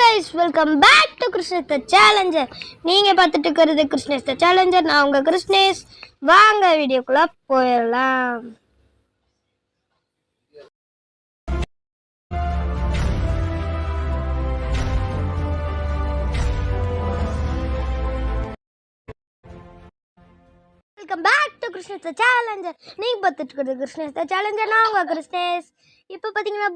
guys, welcome back to Krishnesh the Challenger. நீங்க பார்த்துட்டு இருக்கிறது Krishnesh the Challenger. நான் உங்க Krishnesh. வாங்க வீடியோக்குள்ள போயிடலாம். Welcome back to Krishnesh the Challenger. நீங்க பார்த்துட்டு இருக்கிறது Krishnesh the Challenger. நான் உங்க Krishnesh. இப்போ பார்த்தீங்கன்னா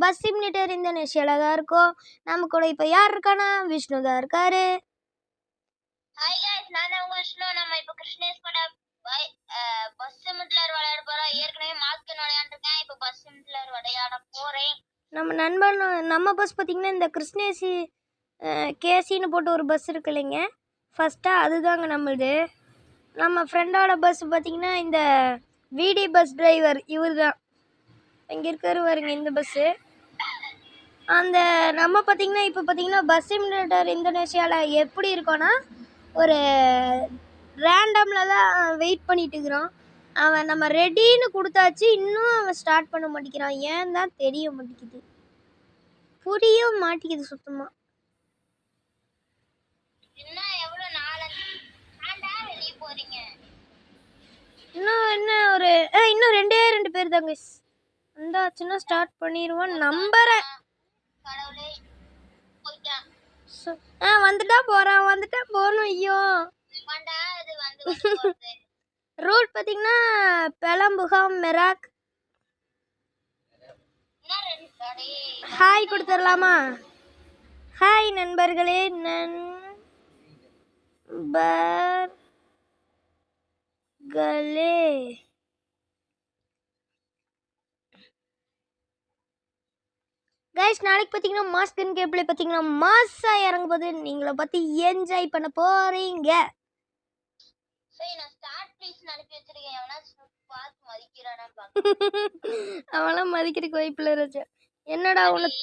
பஸ் சிமுலேட்டர் இந்தோனேஷியால தான் இருக்கும். நம்ம கூட இப்போ யார் இருக்கானா? விஷ்ணு தான் இருக்காரு. ஹாய் गाइस, நான் தான் உங்க விஷ்ணு. நம்ம இப்போ கிருஷ்ணேஷ் கூட பஸ் சிமுலேட்டர் விளையாட போறோம். ஏற்கனவே மாஸ்கன் விளையாண்டுருக்கேன். இப்போ பஸ் சிமுலேட்டர் விளையாட போறேன். நம்ம நண்பன் நம்ம பஸ் பார்த்தீங்கன்னா இந்த கிருஷ்ணேஷ் கேசின்னு போட்டு ஒரு பஸ் இருக்கு இல்லைங்க, ஃபஸ்ட்டாக அதுதாங்க நம்மளுது. நம்ம ஃப்ரெண்டோட பஸ் பார்த்தீங்கன்னா இந்த விடி பஸ் டிரைவர் இவர் தான். இங்கே இருக்காரு பாருங்க இந்த பஸ்ஸு. அந்த நம்ம பார்த்திங்கன்னா இப்போ பார்த்திங்கன்னா பஸ் சிமுலேட்டர் இந்தோனேஷியாவில் எப்படி இருக்கோன்னா, ஒரு ரேண்டமில் தான் வெயிட் பண்ணிட்டு இருக்கிறோம். அவன் நம்ம ரெடின்னு கொடுத்தாச்சு, இன்னும் அவன் ஸ்டார்ட் பண்ண மாட்டேங்கிறான். ஏன் தான் தெரிய மாட்டேங்குது, புரிய மாட்டேங்குது சுத்தமாக. இன்னும் என்ன ஒரு இன்னும் ரெண்டு பேர் தாங்க வந்தாச்சுன்னா ஸ்டார்ட் பண்ணிடுவோம் நம்புறேன். வந்துட்டா போகணும். ஐயோ ரூட் பார்த்தீங்கன்னா பெலம்புகாம் மெராக். ஹாய் கொடுத்துடலாமா? ஹாய் நண்பர்களே, கைஸ், நாளைக்கு பார்த்தீங்கன்னா மாஸ்கன் கேப்ல பார்த்தீங்கன்னா மாசா இறங்கும் போது நீங்களை பற்றி என்ஜாய் பண்ண போறீங்க. அவெல்லாம் மதிக்கிறதுக்கு வாய்ப்பில்லை ராஜா. என்னடா உனக்கு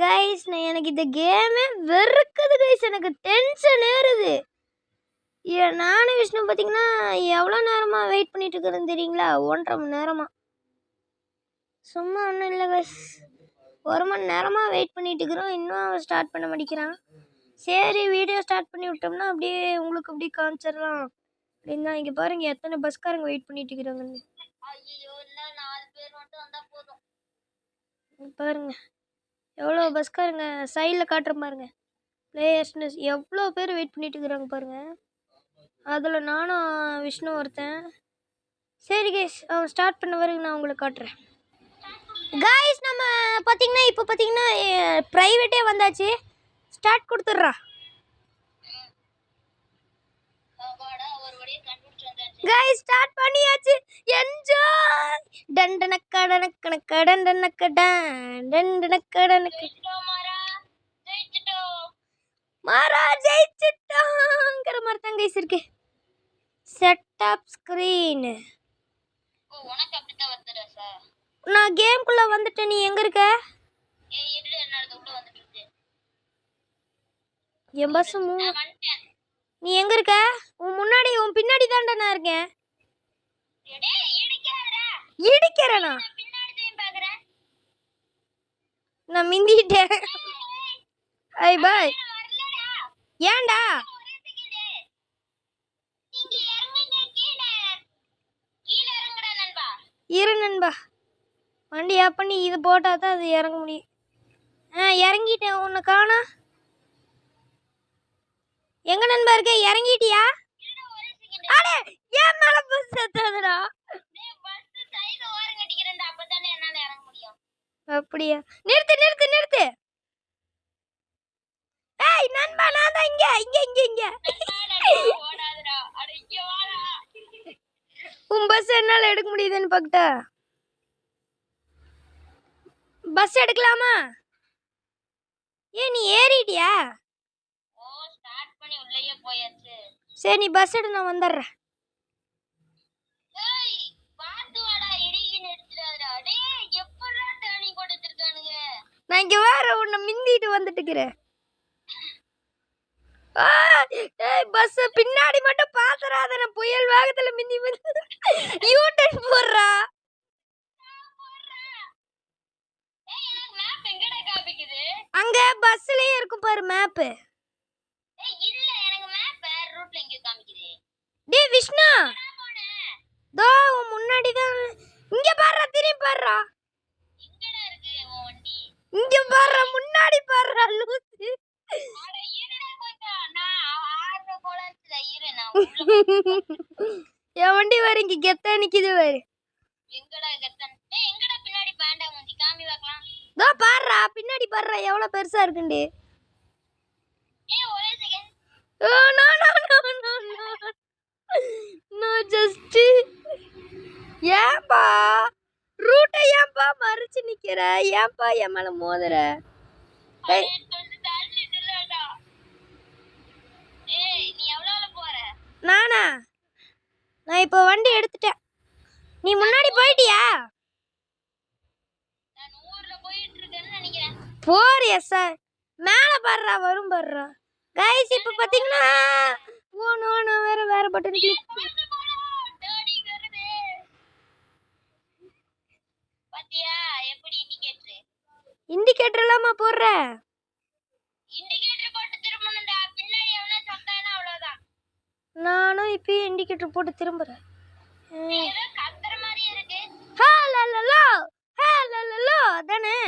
கைஸ், எனக்கு இந்த கேமே வெறுக்குது கைஸ். எனக்கு டென்ஷன் ஏறுது. நானும் விஷ்ணு பார்த்தீங்கன்னா எவ்வளோ நேரமாக வெயிட் பண்ணிட்டு இருக்கிறேன்னு தெரியுங்களா? 1.5 மணி நேரமாக. சும்மா ஒன்றும் இல்லை கைஸ், 1 மணி நேரமாக வெயிட் பண்ணிட்டு இருக்கிறோம். இன்னும் அவன் ஸ்டார்ட் பண்ண மாட்டேங்கிறான். சரி, வீடியோ ஸ்டார்ட் பண்ணி விட்டோம்னா அப்படியே உங்களுக்கு அப்படியே காமிச்சிடலாம் அப்படின்னு தான். இங்கே பாருங்க எத்தனை பஸ்காரங்க வெயிட் பண்ணிட்டு இருக்கிறாங்கன்னு பாருங்க. எவ்வளோ பஸ்காரங்க சைடில் காட்டுற பாருங்க. பிளேயர்ஸ்னு எவ்வளோ பேர் வெயிட் பண்ணிட்டு இருக்கிறாங்க பாருங்க. அதில் நானும் விஷ்ணு ஒருத்தன். சரி கைஸ், அவன் ஸ்டார்ட் பண்ண வரைக்கும் நான் உங்களுக்கு காட்டுறேன். கைஸ், நம்ம பார்த்தீங்கன்னா இப்போ பார்த்தீங்கன்னா ப்ரைவேட்டே வந்தாச்சு. ஸ்டார்ட் கொடுத்துட்றா கைஸ். ஸ்டார்ட் பண்ணியாச்சு. என்ஜாய். மாறா ஜெயிச்சிட்டோங்கிற மாதிரி தான் கைஸ் இருக்கு. Setup screen. நான் கேம்குள்ளே வந்துட்டேன். நீ எங்கே இருக்க? என் பஸ் நீ எங்கே இருக்க? உன் பின்னாடி தான்டா நான் இருக்கேன். இடிக்கிறேனா? நான் மிந்திட்டேன். ஐ பாய். ஏன்டா? இரு நண்பா, வண்டி ஆப் பண்ணி இது போட்டால் தான் அது இறங்க முடியும். இறங்கிட்டேன். உன்னை காணா? எங்க நண்பா இருக்க? இறங்கிட்டியா? அடே, ஏன் மேல பஸ் ஏத்தாதடா? அப்படியா? நிறுத்து. ஏய் நண்பா, நான் தான் இங்க. உன் பஸ் என்னால எடுக்க முடியுதுன்னு பாக்கட்டா? பஸ் எடுக்கலாமா? ஏன் நீ ஏறிட்டியா? சரி, நீ பஸ் எடு, நான் வந்துடுறேன். நான் இங்க வேற உன்னை மிந்திட்டு வந்துட்டுக்கிறேன். பஸ் பின்னாடி மட்டும் பாத்துறாத. நான் புயல் வேகத்துல மிந்தி யூ டர்ன் போடுறா. பஸ்லயே இருக்கும் பாரு மேப்பு. இல்ல எனக்கு மேப் ரூட்ல எங்க காமிக்குது. டேய் விஷ்ணு தோ முன்னாடி தான். இங்க பாருடா, திரும்பி பாருடா. எங்கடா இருக்கு உன் வண்டி? இங்க பாருடா, முன்னாடி பாருடா லூசு. அட இருடா கொஞ்சம், நான் ஆறு போல இருக்குடா, இரு நான் உள்ள. என் வண்டி வேற இங்க கெத்தா நிக்குது வேறு. எங்கடா கத்தன்? எங்கடா பின்னாடி பாண்டா மூஞ்சி காமி பார்க்கலாம். தோ பாருடா, பின்னாடி பாருடா எவ்வளவு பெருசா இருக்குண்டி. ஒரே second. Oh no no no no no no just ஏன்பா ரூட்டை ஏன்பா மறிச்சு நிக்கிற? ஏன்பா என் மேல மோதுற? கொஞ்சம் தள்ளிட்டு இல்லடா. நீ எவ்வளவுல போற? நானா? நான் இப்போ வண்டி எடுத்துட்டேன். நீ முன்னாடி போயிட்டியா? நான் 100ல போயிட்டு இருக்கேன்னு நினைக்கிறேன். போறியா சார்? மேலே பாடுறா, வரும் பாடுறா. கைஸ் இப்போ பார்த்தீங்கன்னா ஓ வேற பட்டன் கிளிக். பாத்தியா எப்படி இண்டிகேட்டர்? இண்டிகேட்டர் இல்லாம போடுற? இண்டிகேட்டர் போட்டு திரும்பணும்டா. பின்னாடி எவனா சத்தானா அவ்வளவுதான். நானும் இப்போ இண்டிகேட்டர் போட்டு திரும்புறேன். ஏதோ கத்துற மாதிரி இருக்கு. ஹலலலோ ஹலலலோ அதானே.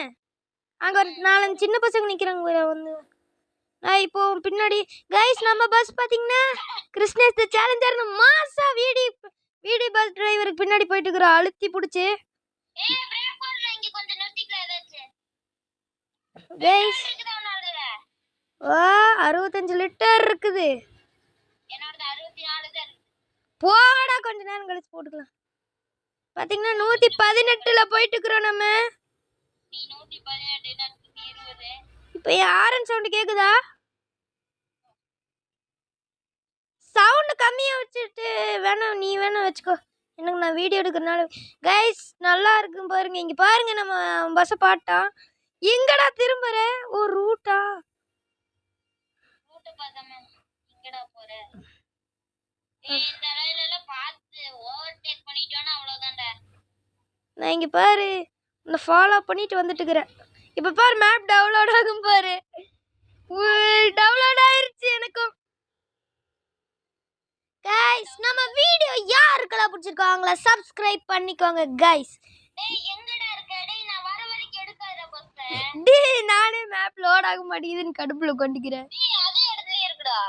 அங்க ஒரு 4 சின்ன பசங்க நிக்கிறாங்க வந்து. நான் இப்போ பின்னாடி கைஸ் நம்ம பஸ் பாத்தீங்கன்னா கிருஷ்ணேஷ் தி சேலஞ்சர்னு மாசா வீடி பஸ் டிரைவருக்கு பின்னாடி போயிட்டு இருக்கோம் அழுத்தி புடிச்சு. பிரேக் போடுற, இங்க கொஞ்சம் நிறுத்திக்கலாம் ஏதாச்சும். கைஸ் இருக்குதா உன்னோடதுல? வா 65 லிட்டர் இருக்குது. என்னோடது 64 தான் இருக்கு. போடா கொஞ்ச நேரம் கழிச்சு போட்டுக்கலாம். பாத்தீங்கன்னா 118ல போயிட்டு இருக்கிறோம் நம்ம. நீ 118 நான் 120. இப்போ ஆரன் சவுண்ட் கேக்குதா? சவுண்ட் கம்மியா வச்சுட்டு நீ வேணா வச்சுக்கோ. எனக்கு நான் வீடியோ எடுக்கிறனால. கைஸ் நல்லா இருக்கும் பாருங்க. இங்க பாருங்க நம்ம பஸ்ஸை பாட்டான். எங்கடா திரும்புற? ஒரு ரூட்டா? ரூட் பார்க்காம எங்கடா போற? இந்த லைன்ல பார்த்து ஓவர்டேக் பண்ணிட்டோம்னா அவ்வளவுதான்டா. நான் இங்க பாரு இந்த ஃபாலோ பண்ணிட்டு வந்துட்டு இருக்கிறேன். இப்போ பாரு மேப் டவுன்லோட் ஆகும் பாரு. டவுன்லோட் ஆயிருச்சு எனக்கும். கைஸ் நம்ம வீடியோ யாருக்கெல்லாம் பிடிச்சிருக்காங்களா சப்ஸ்கிரைப் பண்ணிக்கோங்க கைஸ். டேய் எங்கடா இருக்க? டேய் நான் வர வரைக்கும் எடுக்காத பஸ். டேய் நானே மேப் லோட் ஆக மாட்டேங்குதுன்னு கடுப்புல கொண்டிக்கிறேன். டேய் அதே இடத்துலயே இருக்குடா.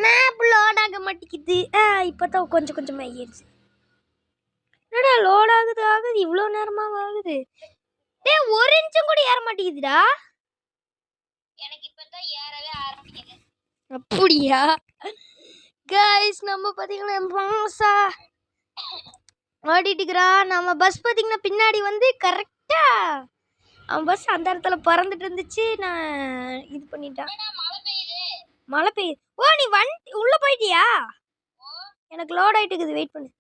மேப் லோட் ஆக மாட்டேங்குது. இப்பதான் கொஞ்சம் ஆகிடுச்சு. என்னடா லோட் ஆகுது இவ்வளோ நேரமா ஆகுது. டேய் 1 இன்ச்சும் கூட ஏற மாட்டேங்குதுடா. எனக்கு இப்பதான் ஏறவே ஆரம்பிக்குது. அப்படியா? கைஸ் நம்ம பார்த்தீங்கன்னா மாசா ஓடிட்டு இருக்கிறா. நம்ம பஸ் பார்த்தீங்கன்னா பின்னாடி வந்து கரெக்டாக அவன் பஸ் அந்த இடத்துல பறந்துட்டு இருந்துச்சு. நான் இது பண்ணிட்டேன். மழை பெய்யுது. மழை பெய்யுது. ஓ நீ வண்டி உள்ளே போயிட்டியா? எனக்கு லோட் ஆகிட்டு இருக்குது. வெயிட் பண்ணு.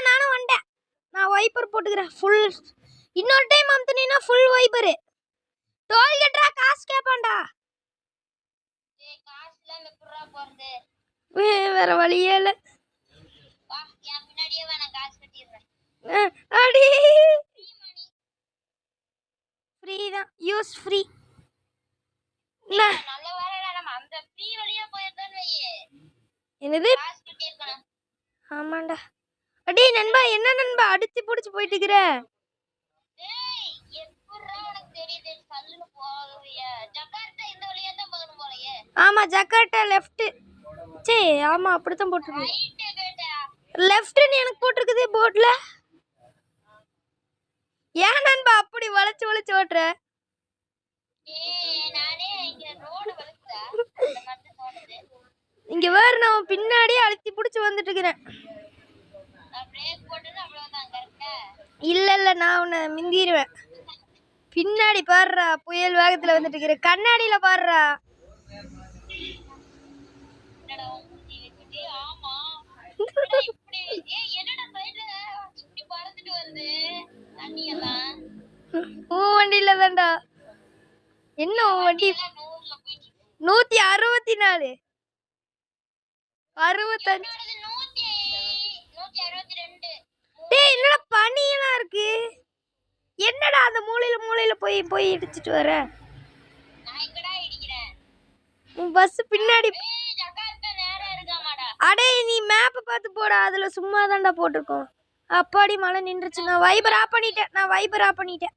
நானும் வந்துட்டேன். நான் வைப்பர் போட்டுக்கிறேன் ஃபுல். இன்னொரு டைம் அமுத்துனீங்கன்னா ஃபுல் வைப்பரு. டோல் கட்டுறா காசு கேட்பான்டா. வேற வழியே இல்லை. அடி ஃப்ரீ தான். Use free. என்னது? ஆமாண்டா. அடி நண்பா என்ன நண்பா அடிச்சு பிடிச்சி போயிட்டு இருக்கிற? ஆமா ஜகார்ட்டா லெஃப்ட். சே ஆமா அப்படித்தான் போட்டுருக்கு. லெஃப்ட்னு எனக்கு போட்டிருக்குது போர்ட்ல. ஏன் நண்பா அப்படி வளைச்சு ஓட்டுற? இங்க வேற நான் பின்னாடியே அழுத்தி பிடிச்சி வந்துட்டு இருக்கிறேன். இல்ல நான் உன்னை மிந்திடுவேன். பின்னாடி பாடுறா புயல் வேகத்துல வந்துட்டு இருக்கிற. கண்ணாடியில பாடுறா. வண்டியில தான்டா. என்ன வண்டி? 164 65. டேய் என்னடா பனியெல்லாம் இருக்கு. என்னடா அந்த மூலையில வண்டியில் போய் போய் இடிச்சிட்டு வர? நான் எங்கடா இடிக்கிறேன்? உன் பஸ் பின்னாடி. ஏய் ஜகாத்த நேரா இருக்காமாடா. அடே நீ மேப்பை பார்த்து போடா, அதில் சும்மா தான்டா போட்டிருக்கோம். அப்பாடி மழை நின்றுச்சு. நான் வைபர் ஆஃப் பண்ணிட்டேன். நான் அப்பவே வைப்பர் ஆஃப் பண்ணிட்டேன்.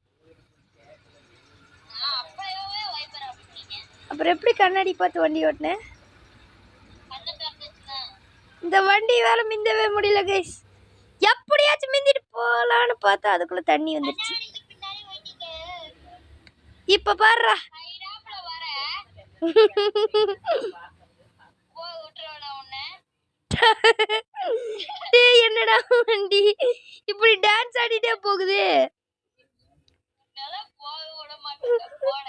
அப்புறம் எப்படி கண்ணாடி பார்த்து வண்டி ஓட்டினேன்? கண்ணை திறந்துச்சுனா இந்த வண்டி வேலை மிந்தவே முடியல கைஸ். எப்படியாச்சும் மிந்திட்டு போகலான்னு பார்த்தா அதுக்குள்ளே தண்ணி வந்துடுச்சு. கண்ணாடிக்கு பின்னாடி வைட்டீங்க. இப்போ பாருடா. சைடாப்ல வர போய் விட்டுறவனா உன்னை. டேய் என்னடா வண்டி இப்படி டான்ஸ் ஆடிட்டே போகுது? இதெல்லாம் போக விட மாட்டேன் போட.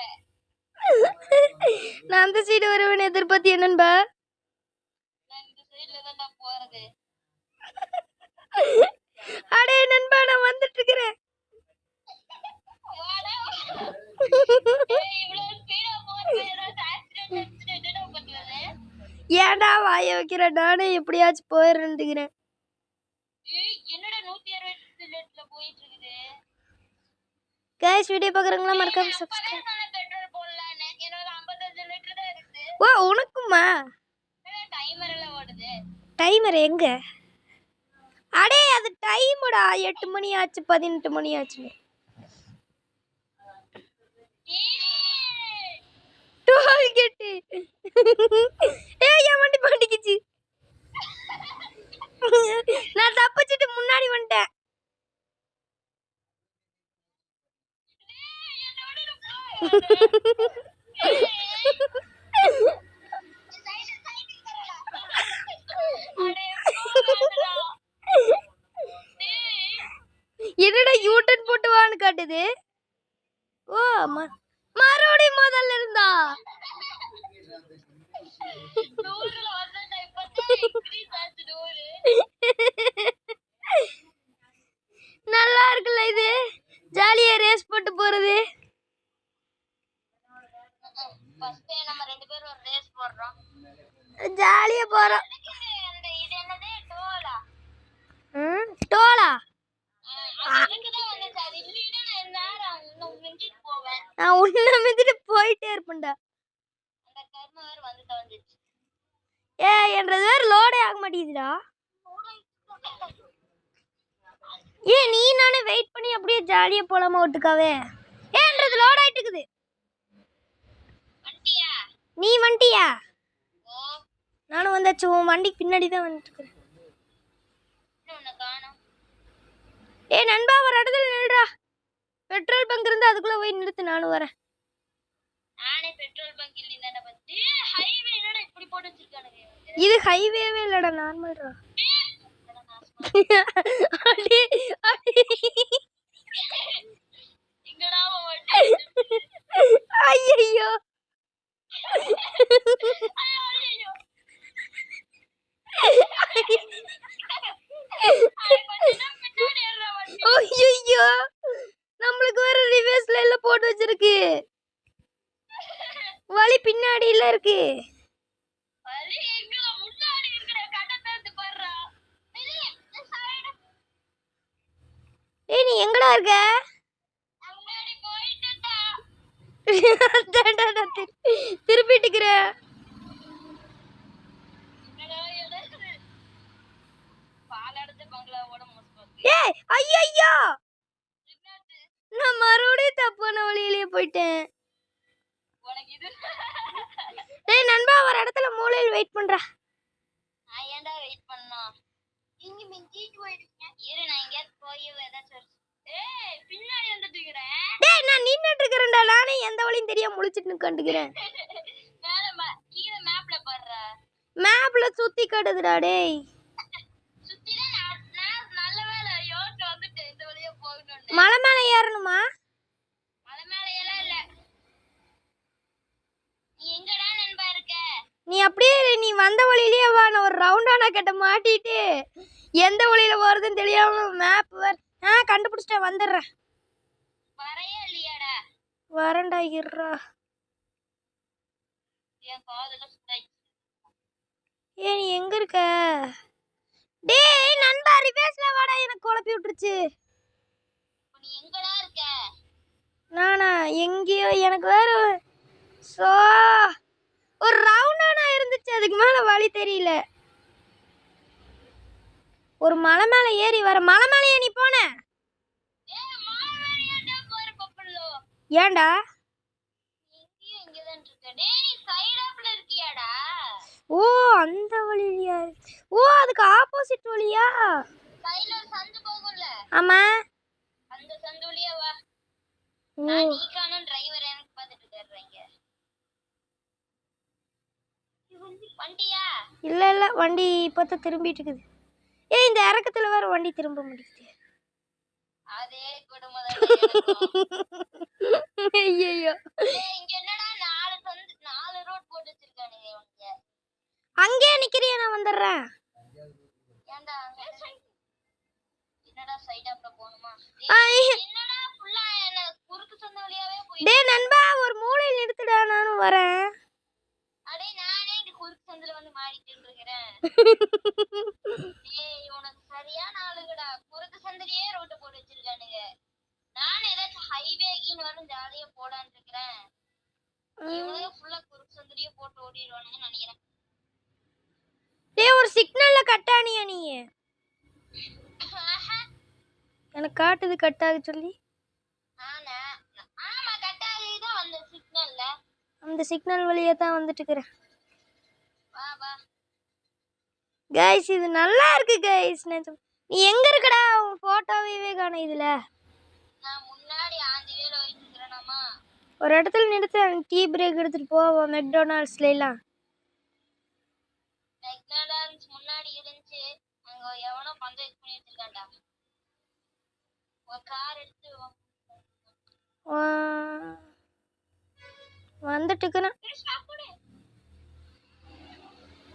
நான் அந்த சைடு வருவேன் எதிர்பார்த்து என்னன்பா? நான் இந்த சைடுல தான் நான் போறது. அடே நண்பா நான் வந்துட்டு இருக்கிறேன். வாடா. ஏய் இவ்வளவு ஸ்பீடா போறது ஏதாவது ஆக்சிடென்ட் என்னடா பண்றது? ஏன்டா வாய வைக்கிற? நானே எப்படியாச்சும் போயிடுறேன்னுக்கிறேன். ஏய் என்னடா 160 லிட்டர்ல போயிட்டு இருக்குது? கைஸ் வீடியோ பார்க்குறவங்களா மறக்காம சப்ஸ்கிரைப். பெட்ரோல் போடலான்னு என்னோட 55 லிட்டர் தான் இருக்கு. ஓ உனக்குமா? டைமர் எல்லாம் ஓடுது. டைமர் எங்க? அடே அது டைமுடா. 8 மணி ஆச்சு 18 மணி ஆச்சு. டோல்கேட்டு. ஏய் என் வண்டி மாட்டிக்கிச்சு. நான் தப்பிச்சிட்டு முன்னாடி வந்துட்டேன். என்னடா யூட்டன் போட்டு வான்னு காட்டுது. ஓ மறுபடியும் முதல்ல இருந்தா. நல்லா இருக்குல்ல இது? ஜாலியா ரேஸ் போட்டு போறது. ஃபர்ஸ்ட் நம்ம ரெண்டு பேரும் ஒரு ரேஸ் போடுறோம். ஜாலியா போறோம். இது என்னது டோலா? டோலா அதுக்கு தான் வந்து அது இல்லைன்னா நான் நேரம் இன்னும் மிஞ்சிட்டு போவேன். நான் உன்ன மிதிட்டு போயிட்டே இருப்பேன்டா. அந்த கர்ம வேற வந்து தவந்துச்சு. என்றது வேற லோடே ஆக மாட்டேங்குதுடா. நீ நானே வெயிட் பண்ணி அப்படியே ஜாலியா போலாமா ஒட்டுக்காவே? என்றது லோட் ஆயிட்டு இருக்குது. வண்டியா நீ வண்டியா? ஓ நானும் வந்தாச்சு. உன் வண்டிக்கு பின்னாடி தான் வந்துட்டு இருக்கேன். இன்னொன்னு காணோம். நண்பா ஒரு இடத்துல நில்றா. பெட்ரோல் பங்க் இருந்து அதுக்குள்ள போய் நிறுத்து. நானும் வரேன். நானே பெட்ரோல் பங்க் இல்லைன்னு பத்தி ஹைவே என்னடா இப்படி போட்டு வச்சிருக்கானுங்க. இது ஹைவேவே இல்லடா, நார்மல்டா. அடி அடி எங்கடா வண்டி? ஐயோ ஐயோ ஐயோ நம்மளுக்கு வேற ரிவர்ஸ்ல எல்லாம் போட்டு வச்சிருக்கு. வலி பின்னாடில இருக்கு. வலி எங்க முன்னாடி இருக்குடா. கண்ணை திறந்து பாருடா. நீ எங்கடா இருக்க? முன்னாடி போயிட்டேன்டா. திருப்பிட்டுக்கிறேன். என்னடா எடது பாலடத்து பங்களாவோட மோசம். ஐயோ நான் மறுபடியும் தப்பான வழியிலேயே போயிட்டேன். உனக்கு இது நண்பா ஒரு இடத்துல மூலையில் வெயிட் பண்றா. நான் ஏன்டா வெயிட் பண்ணா? இங்க மிஞ்சிட்டு போயிடுங்க. இரு நான் இங்க போய் ஏதாச்சும். பின்னாடி வந்துட்டுக்கிறேன். நான் நின்னுட்டு இருக்கறேன்டா. நானே எந்த வழியும் தெரியாம முழிச்சிட்டு நிக்கண்டுக்கிறேன். மேல கீழ மேப்ல பாருடா. மேப்ல சுத்தி காட்டுதுடா. டேய் சுத்தில நான் நல்ல வேளை யோட்டு வந்துட்டு இந்த வழியா போகணும். மலை மேல ஏறணுமா? மலை மேல எல்லாம் இல்ல. நீ எங்கடா நண்பா இருக்க? நீ அப்படியே நீ வந்த வழியிலேயே வா. நான் ஒரு ரவுண்டானா கிட்ட மாட்டிட்டு எந்த வழியில போறதுன்னு தெரியாம மேப் கண்டுபிடிச்சிட்டேன். வந்துடுறேன். வரையே இல்லையாடா? வரேன்டா இருடா. என் காதுல சுத்தாச்சு. நீ எங்க இருக்க? டேய் நண்பா ரிவர்ஸ்ல வாடா. எனக்கு குழப்பி விட்டுருச்சு. நீ எங்கடா இருக்க? நானா எங்கேயோ எனக்கு வேற சோ ஒரு ரவுண்டானா இருந்துச்சு, அதுக்கு மேலே வழி தெரியல. ஒரு மலை மேலே ஏறி வர. மலை மேலேயே நீ போன? ஏன்டா? ஓ அந்த வழியா? ஓ அதுக்கு ஆப்போசிட் வழியா? ஆமா. அந்த சந்து வழியா வா. நான் நீக்கான டிரைவர் எனக்கு பார்த்துட்டு இருக்கறேங்க. வண்டியா? இல்ல வண்டி இப்பதான் திரும்பிட்டு இருக்குது. ஏய் இந்த இறக்கத்துல வேற வண்டி திரும்ப முடியுது. அதே குடும்பம் தான். ஐயோ இங்க என்னடா 4 ரோட் போட்டு வச்சிருக்கானுங்க இவங்க. அங்கே நிக்கிறியா? நான் வந்துடுறேன். ஏன்டா என்னடா சைடு அப்ல போணுமா? என்னடா ஃபுல்லா என்ன குறுக்கு சந்து வழியாவே போய். டேய் நண்பா ஒரு மூலையில நிறுத்துடா, நானும் வரேன். அடே நானே இங்க குறுக்கு சந்துல வந்து மாட்டிட்டு இருக்கறேன். டேய் உனக்கு சரியான ஆளுங்கடா. குறுக்கு சந்துலயே ரோட் போட்டு வச்சிருக்கானுங்க. நான் ஏதாச்சும் ஹைவேக்கின்னு வரும் ஜாலியா போடான்னு இருக்கறேன். இவனுங்க ஃபுல்லா குறுக்கு சந்துலயே போட்டு ஓடிடுவானுங்க நினைக்கிறேன். டேய் ஒரு சிக்னல்ல கட்டானியா நீ? எனக்கு காட்டுது கட்டாக சொல்லி. ஆமா கட்டாகிதான் அந்த சிக்னல்ல. அந்த சிக்னல் வழியா தான் வந்துட்டு இருக்கறேன். வா வா கைஸ் இது நல்லா இருக்கு கைஸ். நீ எங்க இருக்கடா? உன் போட்டோவே காணோம் இதுல. நான் முன்னாடி ஆந்திவேல போயிட்டு இருக்கறேனாமா. ஒரு இடத்துல நிறுத்து, டீ பிரேக் எடுத்துட்டு போவோம். மெக்டொனால்ட்ஸ்ல எல்லாம் மெக்டொனால்ட்ஸ் முன்னாடி இருந்துச்சு. அங்க எவனோ பஞ்சாயத்து பண்ணி வச்சிருக்கான்டா. ஒரு கார் எடுத்து வந்துட்டு இருக்கேன்.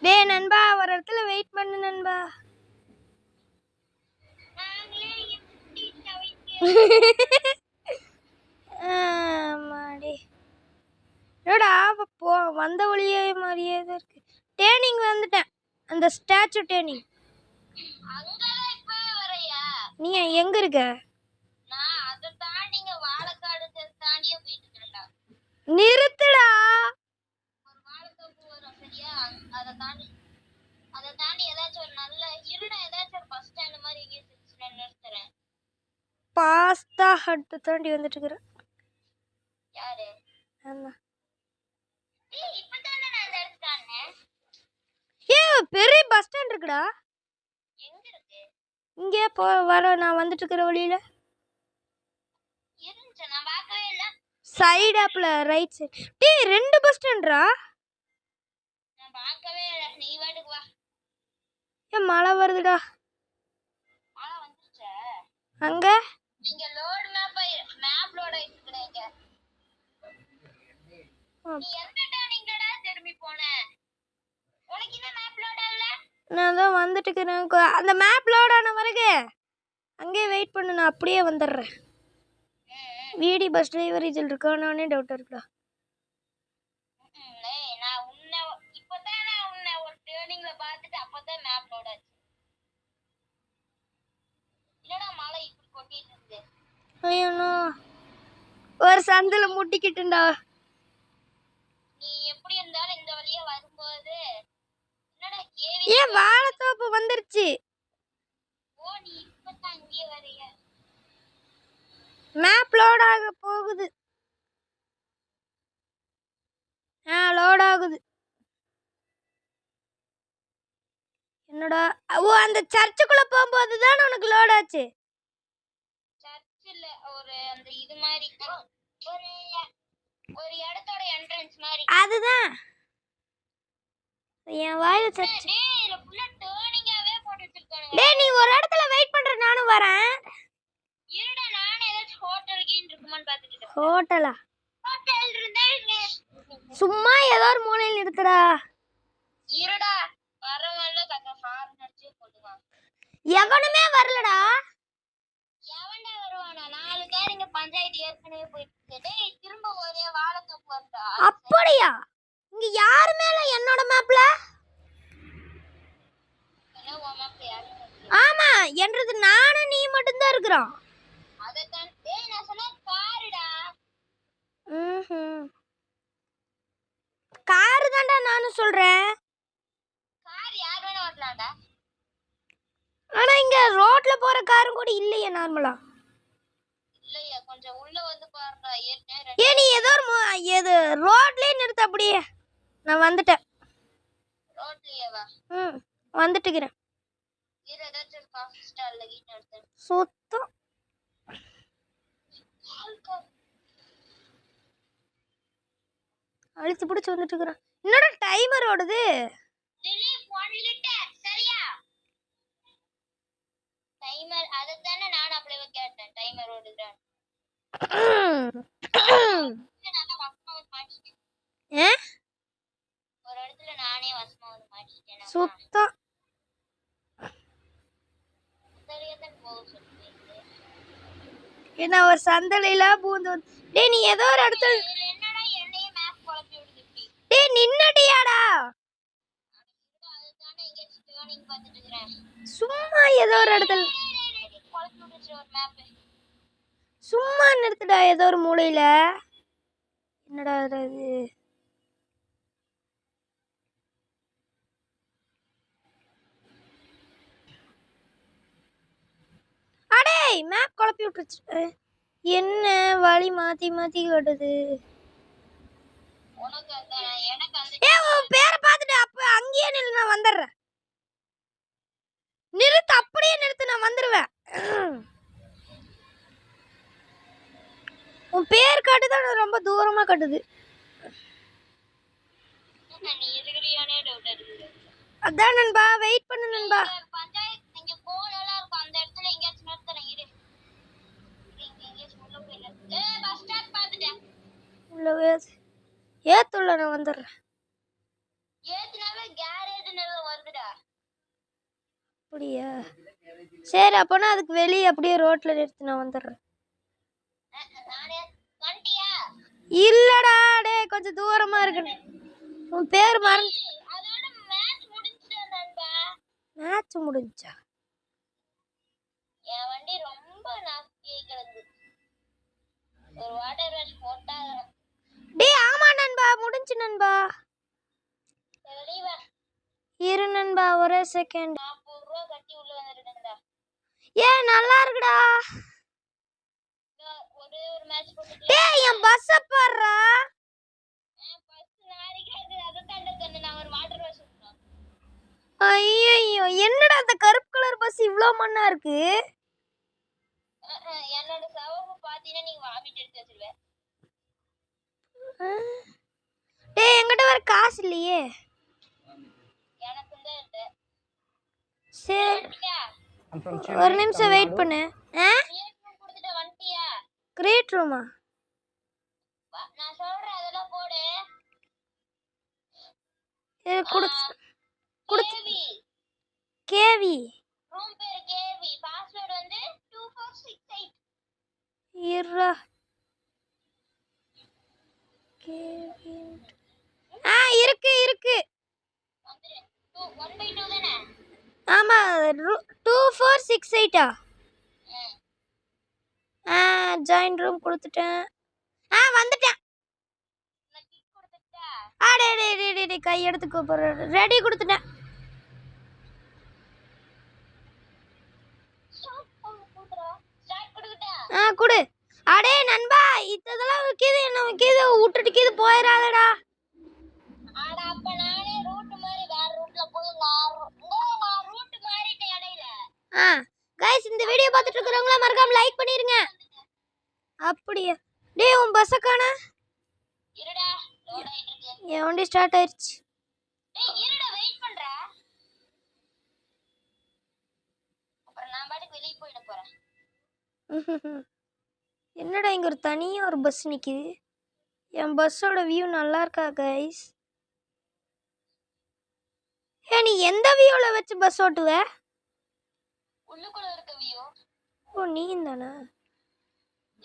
டேய் நண்பா ஒரு இடத்துல வெயிட் பண்ணு நண்பா. ஆமாடி. என்னடா போ வந்த வழியே மாதிரியே தான் இருக்கு. டேர்னிங் வந்துட்டேன். அந்த ஸ்டாச்சு டேர்னிங். அங்கதான் இப்ப வரையா? நீ எங்க இருக்க? நான் அத தாண்டிங்க வாழைக்காடு தாண்டியே போயிட்டு இருக்கேன்டா. நிறுத்துடா. ஒரு வாழைத்தோப்பு வரும் சரியா? அத தாண்டி ஏதாச்சும் ஒரு நல்ல இருடா ஏதாச்சும் ஒரு பஸ் ஸ்டாண்ட் மாதிரி எங்கேயும் நிறுத்துறேன். பாஸ்தா ஹட் தாண்டி வந்துட்டு இருக்கறேன். யாரு? ஆமா. ஏய் இப்பதானே நான் அந்த இடத்துக்கு வந்தேன். ஏய் பெரிய பஸ் ஸ்டாண்ட் இருக்குடா. எங்க இருக்கு? இங்கே போ வர நான் வந்துட்டு இருக்கிற வழியில இருந்துச்சு நான் பார்க்கவே இல்ல. சைடு ஆப்ல ரைட் சைடு. டேய் ரெண்டு பஸ் ஸ்டாண்ட்ரா. நான் பார்க்கவே இல்ல. நீ வாட்டுக்கு வா. ஏன் மழை வருதுடா. மழை வந்துருச்சா? அங்க நீங்க லோட் மேப் லோட் ஆயிட்டுக்கிறீங்க. நீ எந்த டர்னிங்லடா திரும்பி போன? உனக்கு என்ன மேப் லோட் ஆகல? நான் தான் வந்துட்டு இருக்கிறேன். அந்த மேப் லோட் ஆன பிறகு அங்கேயே வெயிட் பண்ணு, நான் அப்படியே வந்துடுறேன். வீடி பஸ் டிரைவர் இதில் இருக்கானே டவுட்டாக இருக்குடா. நான் உன்னை இப்போதான் நான் உன்னை ஒரு டர்னிங்ல பார்த்துட்டு அப்பதான் மேப் லோட் ஆச்சு. இல்லடா மழை இப்படி கொட்டிட்டு இருக்கு. ஐயோ ஒரு சந்தில முட்டிக்கிட்டுண்டா. நீ எப்படி இருந்தாலும் இந்த வழியா வரும்போது என்னடா கேவி. ஏன் வாழைத்தோப்பு வந்துருச்சு. ஓ நீ இப்பதான் இங்கே வரையா? மேப் லோட் ஆக போகுது. லோட் ஆகுது. என்னடா ஓ அந்த சர்ச்சுக்குள்ள போகும்போது தான் உனக்கு லோட் ஆச்சு. சர்ச்சில் ஒரு அந்த இது மாதிரி ஒரு இடத்தோட என்ட்ரன்ஸ் மாதிரி. அதுதான் என் வாயில சர்ச். டேய் இதுல ஃபுல்லா டர்னிங்காவே போட்டு வச்சிருக்காங்க. டேய் நீ ஒரு இடத்துல வெயிட் பண்ற, நானும் வரேன். இருடா நானே ஏதாச்சும் ஹோட்டல் கீன் இருக்குமான்னு பார்த்துட்டு இருக்கேன். ஹோட்டலா? ஹோட்டல் இருந்தா சும்மா ஏதோ ஒரு மூலையில் நிறுத்துடா. இருடா வரவல்ல கக்க ஹார்ன் அடிச்சு போடுவான். எவனுமே வரலடா. எவன்டா வருவானா? 4 பேர் இங்க பஞ்சாயத்து ஏற்கனவே போயிட்டு. டேய் திரும்ப ஒரே வாழைத்தோப்பு வருதா? அப்படியா? இங்க யாருமே இல்ல என்னோட மேப்ல. என்ன உன் மேப்ல யாரும்? ஆமா என்றது நானும் நீ மட்டும் தான் இருக்கறோம். அததான் டேய் நான் சொன்ன பாருடா. கூட இல்லையே நார்மலா. இல்லையா கொஞ்சம் உள்ள வந்து பாருடா. ஏ நீ ஏதோ ஏது ரோட்லயே நிறுத்து அப்படியே. நான் வந்துட்டேன். ரோட்லயேவா? வந்துட்டுக்கிறேன். ஏதாச்சும் காஃபி ஸ்டால்ல கீழ நிறுத்து. சுத்தம் அழுத்தி பிடிச்சி வந்துட்டு இருக்கிறேன். என்னோட டைமர் ஓடுது. ரிலீஃப் 1 லிட்டர் சரியா? டைமர் அதத்தானே நான் அப்படியே கேட்டேன். டைமர் ஓடுதா? ஒரு இடத்துல நானே வசமா வந்து மாட்டிட்டேன். சுத்தம் என்ன ஒரு சந்தலையில பூந்து. டேய் நீ ஏதோ ஒரு இடத்துல என்னடா என்னையே மேப் குழப்பி விடுது இப்படி. டேய் நின்னடியாடா. அதுதானே இங்க டர்னிங் பார்த்துட்டு இருக்கேன். சும்மா ஏதோ ஒரு இடத்துல குழப்பி விடுச்சு ஒரு மேப். சும்மா நிறுத்துடா ஏதோ ஒரு மூலையில. என்னடா இது? அடே மேப் குழப்பி விட்டுருச்சு. என்ன வழி மாத்தி மாத்தி காட்டுது. உன் பேரை பார்த்துட்டு அப்ப அங்கேயே நில்லு, நான் வந்துடுறேன். நிறுத்து, அப்படியே நிறுத்து, நான் வந்துடுவேன். உன் பேர் காட்டுதான் ரொம்ப தூரமா காட்டுது. அதான் நண்பா, வெயிட் பண்ணு நண்பா. பஞ்சாயத்து இங்க போனலாம் இருக்கும் அந்த இடத்துல எங்கயாச்சும் நிறுத்தறேன் இரு. பஸ் ஸ்டாப் பார்த்துட்டேன். உள்ளவே ஏத்துள்ள நான் வந்துடுறேன். ஏத்துனாவே கேரேஜ்ல வருதுடா. அப்படியா? சரி அப்போனா அதுக்கு வெளியே அப்படியே ரோட்ல நிறுத்தி நான் வந்துடுறேன். இல்லடா டே கொஞ்சம் தூரமா இருக்கு. உன் பேர் மறந்து. அதோட மேட்ச் முடிஞ்சிட்டா நண்பா. மேட்ச் முடிஞ்சா? என் வண்டி ரொம்ப நாஸ்தியா கிடக்குது. ஒரு வாட்டர் வாஷ் போட்டா. டேய் ஆமா நண்பா, முடிஞ்சு நண்பா. சரி வா. இரு நண்பா ஒரே செகண்ட். 40 ரூபாய் கட்டி உள்ள வந்துட்டேன்டா. ஏ நல்லா இருக்குடா. ஒரு மேட்ச் போட்டுட்டு. டேய் என் பஸ் பாருடா. பஸ் நாரிக்காது அத தாண்ட கண்ணு நான் ஒரு வாட்டர் வாஷ் பண்ணனும். ஐயோ என்னடா அந்த கருப்பு கலர் பஸ் இவ்ளோ மண்ணா இருக்கு. என்னோட சவப்பு பாத்தீனா நீ வாமிட் எடுத்து வச்சிருவே. டேய் என்கிட்ட வேற காசு இல்லையே. எனக்கு தான் இல்ல. சரி ஒரு நிமிஷம் வெயிட் பண்ணு. கொடுத்துட்ட வண்டியா? கிரேட் ரூமா? நான் சொல்றேன் அதெல்லாம் போடு. கேவி. கேவி. ரூம் பேர் கேவி. பாஸ்வேர்ட் வந்து 2468. இருடா. கேவி. இருக்கு இருக்கு. வந்துரு. 1/2 தானே? ஆமா 2468. ஜாயின் ரூம் கொடுத்துட்டேன். வந்துட்டேன். நான் கிக் கொடுத்துட்டா. டேய் கை எடுத்து கூப்பிடுற. ரெடி கொடுத்துட்டேன். ஸ்டார்ட் கொடுத்துட்டா. குடு. அடே நண்பா இதெல்லாம் கீது என்ன கீது விட்டுட்டு கீது போயிராதடா. ஆட அப்ப நானே ரூட் மாதிரி வேற ரூட்ல போய் நான் ரூட் மாறிட்டேன் இடையில. गाइस இந்த வீடியோ பார்த்துட்டு இருக்கறவங்க மறக்காம லைக் பண்ணிருங்க. அப்படியே டேய் உன் பஸ் காணா? இருடா லோட் ஆயிட்டு இருக்கு. என் வண்டி ஸ்டார்ட் ஆயிருச்சு. டேய் இருடா வெயிட் பண்றா. அப்புறம் நான் பாட்டுக்கு வெளிய போயிட போறேன். என்னடா இங்க ஒரு தனியா ஒரு பஸ் நிக்குது. என் பஸ்ஸோட வியூ நல்லா இருக்கா गाइस? நீ எந்த வியூல வச்சு பஸ் ஓட்டுவ? உள்ளுக்குள்ள இருக்க வியூ. ஓ நீயும் தானா?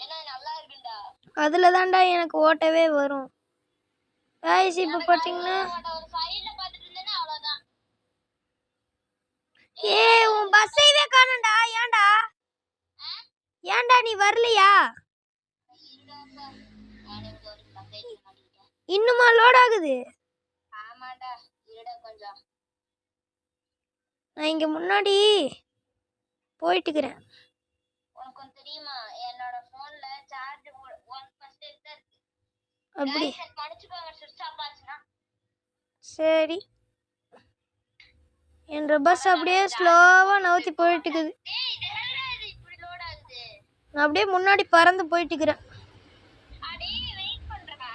ஏன்னா நல்லா இருக்குடா. அதுல தான்டா எனக்கு ஓட்டவே வரும். गाइस இப்போ பாத்தீங்கன்னா ஒரு சைடுல பாத்துட்டு இருந்தேனா அவ்வளவுதான். உன் பஸ்ஸைவே காணோம்டா. ஏன்டா நீ வரலையா? இன்னுமா லோட் ஆகுது? ஆமாடா இருடா கொஞ்சம். நான் இங்க முன்னாடி போயிட்டு இருக்கேன். தெரியுமா என்னோட போன்ல சார்ஜ் 1% தான் இருக்கு. அப்படி மன்னிச்சுக்கோங்க சுவிட்ச் ஆஃப் ஆச்சுன்னா. சரி. என்ற பஸ் அப்படியே ஸ்லோவாக நவுத்தி போயிட்டு இருக்குது. டேய் இது என்னடா இது இப்படி லோட் ஆகுது? நான் அப்படியே முன்னாடி பறந்து போயிட்டு இருக்கிறேன். அடே வெயிட் பண்றடா.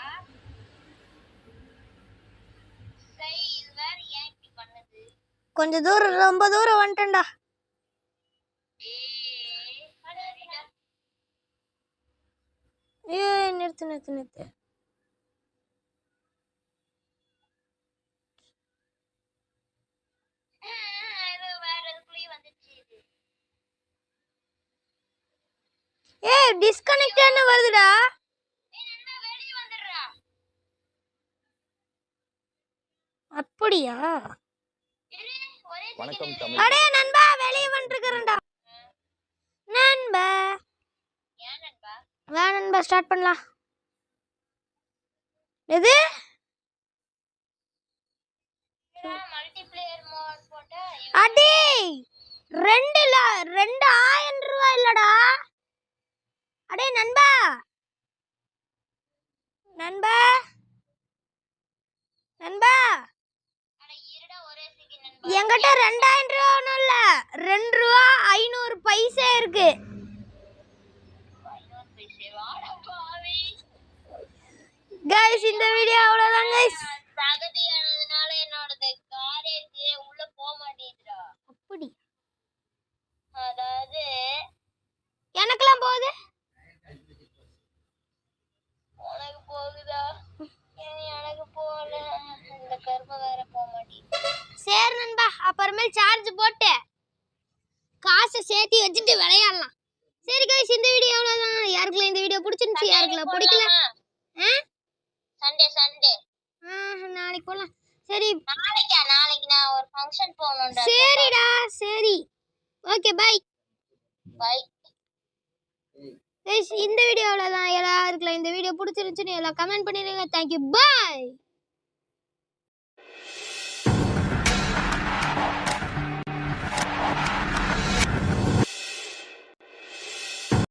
சை இது வேற ஏன் இப்படி பண்ணுது? கொஞ்சம் தூரம் ரொம்ப தூரம் வந்துட்டேன்டா. ஏய் அடடா. நிறுத்து நிறுத்து நிறுத்து. இது வேற எதுக்குள்ளேயே வந்துச்சு இது. டிஸ்கனெக்ட்னு வருதுடா. ஏய் நண்பா வெளிய வந்துடுறா. அப்படியா? இரு ஒரே வணக்கம் செகண்ட். தமிழ். அடே நண்பா வெளியே வந்துருக்கறேன்டா. நண்பா ஏன் நண்பா? வா நண்பா ஸ்டார்ட் பண்ணலாம். எது மல்டிப்ளேயர் மோட் போட்டா அடே 2000 ரூபாய் இல்லடா. அடே நண்பா நண்பா நண்பா அட இருடா ஒரே செகண்ட் நண்பா. என்கிட்ட 2000 ரூபா ஒன்றும் இல்லை, 2 ரூபா 500 பைசா இருக்கு. 500 பைசே வாடா பாவி. கைஸ் இந்த வீடியோ அவ்வளோதான் கைஸ். தகுதியானதுனால என்னோட காரேஜ் உள்ள போக மாட்டேங்குதுடா. அப்படி அதாவது எனக்கெல்லாம் போகுது. உனக்கு போகுதா? எனக்கு போகல. இந்த கருமை வேற போக மாட்டேங்குது. சரி நண்பா, அப்புறமேல் சார்ஜ் போட்டு காசை சேர்த்து வச்சுட்டு விளையாடலாம். சரி கைஸ் இந்த வீடியோ அவ்வளோதான். யாருக்குலாம் இந்த வீடியோ பிடிச்சிருந்துச்சு, யாருக்குலாம் பிடிக்கல சண்டே நாளைக்கு போகலாம். சரி நாளைக்கு நான் ஒரு ஃபங்க்ஷன் போகணும்டா. சரிடா சரி ஓகே பை பை. கைஸ் இந்த வீடியோ அவ்வளோதான். எல்லாருக்குலாம் இந்த வீடியோ பிடிச்சிருந்துச்சுன்னு எல்லாம் கமெண்ட் பண்ணிடுங்க. Thank you bye.